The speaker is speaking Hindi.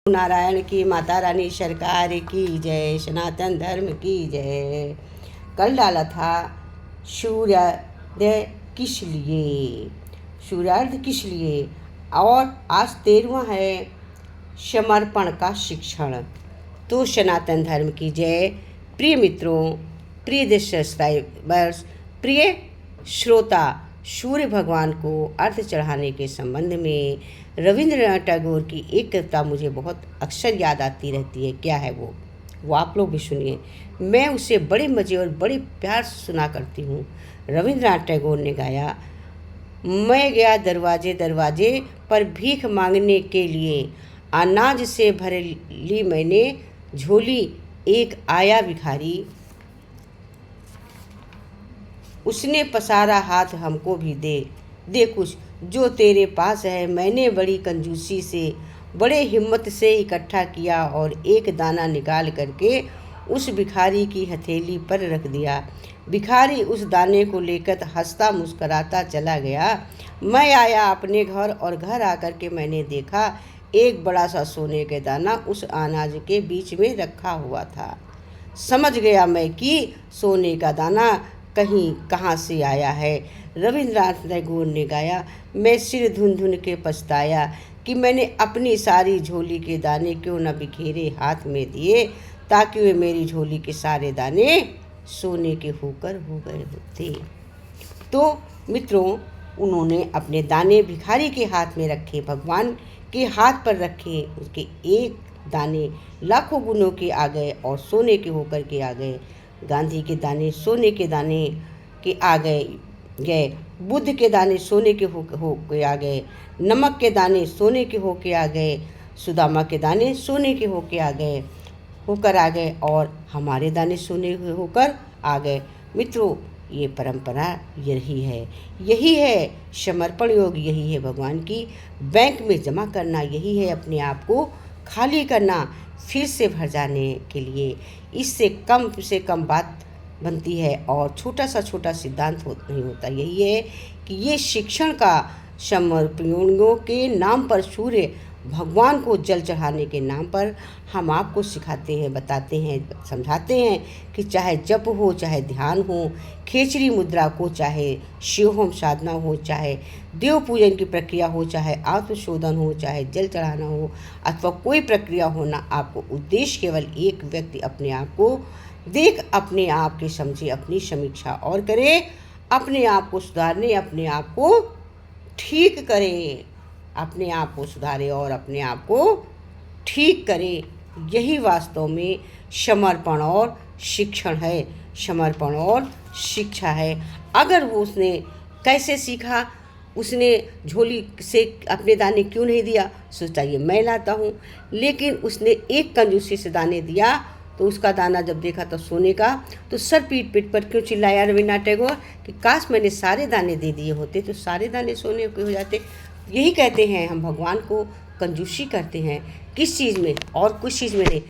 नारायण की, माता रानी सरकार की जय, सनातन धर्म की जय। कल डाला था सूर्योदय किस लिए, सूर्योदय किस लिए, और आज 13वां है समर्पण का शिक्षण। तो सनातन धर्म की जय। प्रिय मित्रों, प्रिय देश सब्सक्राइबर्स, प्रिय श्रोता, सूर्य भगवान को अर्घ्य चढ़ाने के संबंध में रविंद्रनाथ टैगोर की एक कविता मुझे बहुत अक्सर याद आती रहती है। क्या है वो आप लोग भी सुनिए। मैं उसे बड़े मज़े और बड़े प्यार से सुना करती हूँ। रविंद्रनाथ टैगोर ने गाया, मैं गया दरवाजे दरवाजे पर भीख मांगने के लिए, अनाज से भर ली मैंने झोली, एक आया भिखारी, उसने पसारा हाथ हमको भी दे कुछ जो तेरे पास है। मैंने बड़ी कंजूसी से, बड़े हिम्मत से इकट्ठा किया और एक दाना निकाल करके उस भिखारी की हथेली पर रख दिया। भिखारी उस दाने को लेकर हंसता मुस्कराता चला गया। मैं आया अपने घर और घर आकर के मैंने देखा एक बड़ा सा सोने का दाना उस अनाज के बीच में रखा हुआ था। समझ गया मैं कि सोने का दाना कहीं कहाँ से आया है। रविंद्रनाथ टैगोर ने गाया, मैं सिर धुन धुन के पछताया कि मैंने अपनी सारी झोली के दाने क्यों न बिखेरे हाथ में दिए, ताकि वे मेरी झोली के सारे दाने सोने के होकर हो गए होते। तो मित्रों, उन्होंने अपने दाने भिखारी के हाथ में रखे, भगवान के हाथ पर रखे। उसके एक दाने लाखों गुणों के आ गए और सोने के होकर के आ गए। गांधी के दाने सोने के दाने के आ गए, बुद्ध के दाने सोने के हो के आ गए, नमक के दाने सोने के हो के आ गए, सुदामा के दाने सोने के होकर आ गए और हमारे दाने सोने होकर आ गए। मित्रों, ये परंपरा यही है समर्पण योग, यही है भगवान की बैंक में जमा करना, यही है अपने आप को खाली करना, फिर से भर जाने के लिए। इससे कम से कम बात बनती है और छोटा सा सिद्धांत नहीं होता। यही है कि ये शिक्षण का समर्पणों के नाम पर, सूर्य भगवान को जल चढ़ाने के नाम पर हम आपको सिखाते हैं, बताते हैं, समझाते हैं कि चाहे जप हो, चाहे ध्यान हो, खेचरी मुद्रा को, चाहे शिवहोम साधना हो, चाहे देव पूजन की प्रक्रिया हो, चाहे आत्मशोधन हो, चाहे जल चढ़ाना हो, अथवा कोई प्रक्रिया हो ना, आपको उद्देश्य केवल एक व्यक्ति अपने आप को देख, अपने आप के समझे, अपनी समीक्षा और करे, अपने आप को सुधारने, अपने आप को ठीक करे, अपने आप को सुधारे और अपने आप को ठीक करे। यही वास्तव में समर्पण और शिक्षण है, समर्पण और शिक्षा है। अगर वो उसने कैसे सीखा, उसने झोली से अपने दाने क्यों नहीं दिया, सोचा ये मैं लाता हूँ, लेकिन उसने एक कंजूसी से दाने दिया तो उसका दाना जब देखा तो सोने का, तो सर पीट पर क्यों चिल्लाया रविंद्रनाथ टैगोर कि काश मैंने सारे दाने दे दिए होते तो सारे दाने सोने के हो जाते। यही कहते हैं हम भगवान को कंजूसी करते हैं, किस चीज़ में और कुछ चीज़ में नहीं।